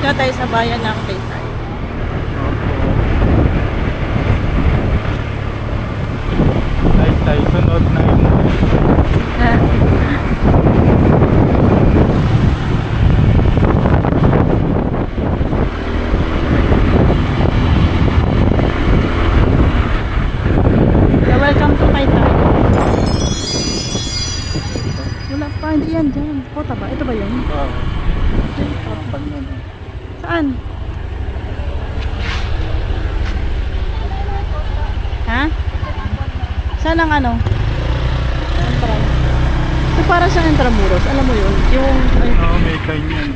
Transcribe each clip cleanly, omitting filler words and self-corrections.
Punta tayo sa bayan ng Taytay. Taytay, sunod na yun. Welcome to Taytay. Wala pa, hindi yan dyan. Kota ba? Ito ba yun? Wow. Saan? Ha? Saan ang ano? Entrance. So para sa Intramuros, alam mo yun? Yung, ay, Oo, may ganyan.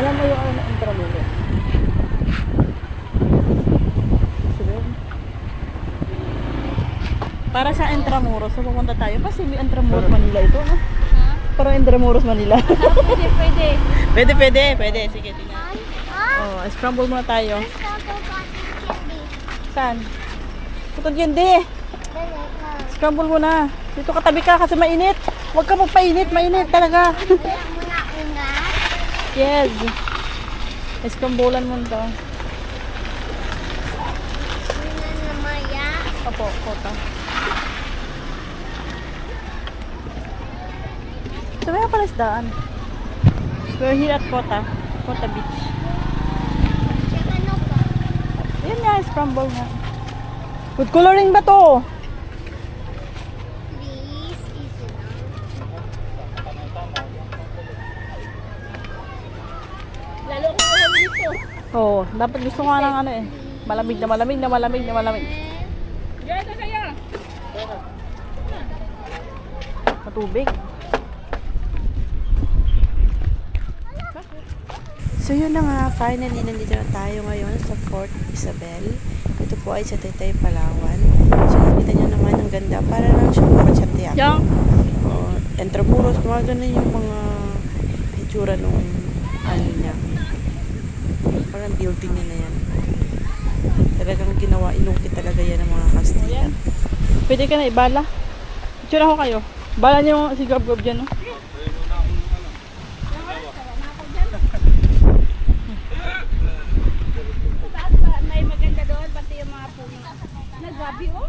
alam mo yung ano ng Intramuros? Sige. Para sa Intramuros, so pupunta tayo. Kasi may Intramuros Manila ito, no? Parang Intramuros Manila. Pwede. Pwede. Sige, tingnan. Oh, scramble muna tayo. Saan? Putod yun, di. Scramble muna. Dito katabi ka kasi mainit. Huwag ka magpainit, mainit talaga. Yes. Scramblean mo ito. Opo, kota. So, may pala isdaan. We're here at Kota Beach. Ayan nga, scramble nga. Food coloring ba to? Lalo ko alam dito. Oo, dapat gusto nga ng ano eh. Malamig. Diyan na kaya. Matubig. So yun na nga, finally nandito na tayo ngayon sa Fort Isabel. Ito po ay sa Taytay, Palawan. So nakita nyo naman ang ganda. Para lang siya Fort Santiago. Yang. Intramuros, mga ganun yung mga itsura nung ano niya. Parang building niya na yan. Talagang ginawa, inukit talaga yan ng mga Kastila. Pwede ka na ibala. Itsura ko kayo. Bala niyo si Gab-Gab dyan, no? May maganda doon, pati yung mga puno. Nagwabi oh.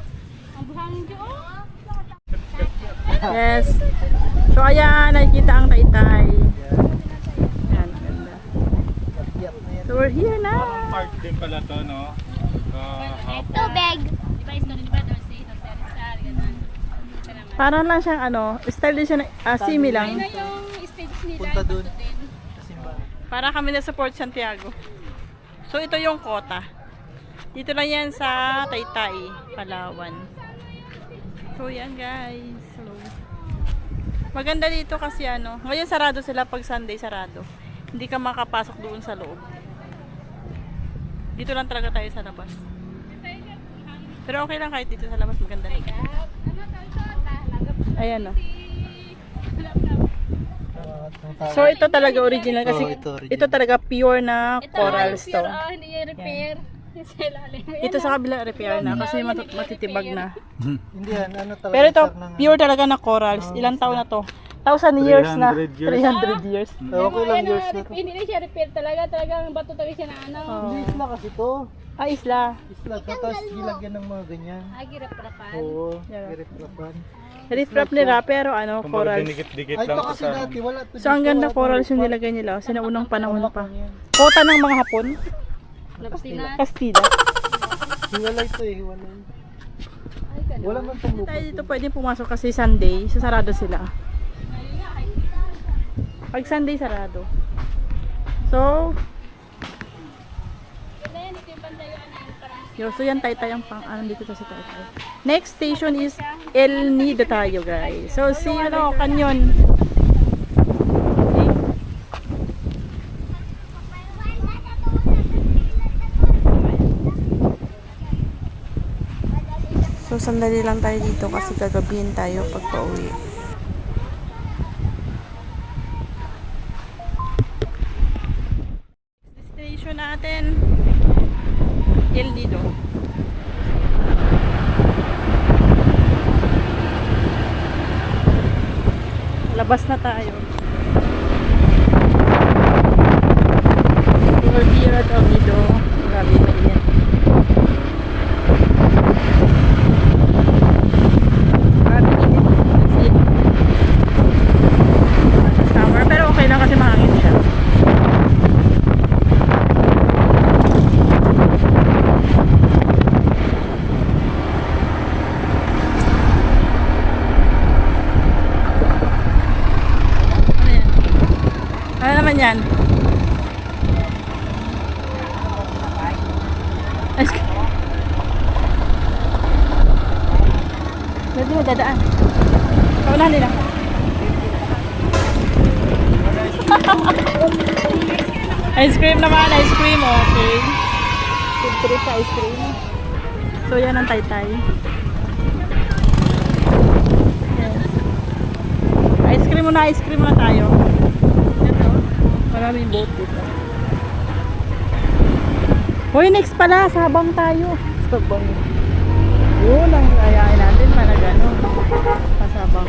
Ang buhangin dyan oh. Yes. So ayan, nakikita ang Taytay. Ayan, ganda. So we're here na. Parang park din pala to, no? Tubig. Di ba ito ba doon si Hotel Star, gano'n. Parang lang siyang ano, style din siya na, simi Ayun lang. na yung stage nila. Punta doon. Para kami na sa Port Santiago. So ito yung Kota. Dito lang yan sa Taytay, Palawan. So yan guys. Hello. Maganda dito kasi ano, ngayon sarado sila pag Sunday sarado. Hindi ka makapasok doon sa loob. Dito lang talaga tayo sa labas. Pero okay lang kahit dito sa labas, maganda rin. Ayan o. So ito talaga original kasi ito talaga pure na corals to. Hindi yung repair. Ito sa kabila repair na kasi matitibag na. Hindi yan, ano talaga. Pero ito pure talaga na corals. Ilang taon na to? 1,000 years na. 300 years. 300 years. Okay lang years na to. Hindi na siya repair talaga. Talagang bato talaga siya na ano. Hindi isla kasi to. Ah, isla. Isla to, tapos gilagyan ng mga ganyan. Girap-rapan. Oo, Yeah. girip-rapan. Reef nila pero ano, corals. Dinikit-dikit Ay, lang ito kasi dati, wala to. So ang ganda corals yung nilagay nila. Sa naunang panahon pa. Kota ng mga Hapon. Lapinas. Kastila. Hiwalay to eh, hiwalay. Wala man itong lupa. Tayo dito pwede pumasok kasi Sunday. So sarado sila. Pag Sunday sarado. So, so yan Taytay ang pang ano dito sa Taytay. Next station is El Nido tayo guys. So see you know, Canyon. So sandali lang tayo dito kasi gagabihin tayo pag pauwi. Destination natin El Nido. Labas na tayo. We're here at Omido. Grabe, mainit. Grabe, init. As in, summer, pero okay lang kasi mahangin siya. Ano yan? Ano naman yan? Ice cream. Pwede mo dadaan. Kaunahan nila. Ice cream naman, ice cream. Okay. Food trip sa ice cream. So yan ang Taytay. Yes. Ice cream muna tayo. Ito. Maraming boat dito. Hoy, next pala, Sabang tayo. Sabang. Yun ang ayain natin, parang gano'n. Pasabang.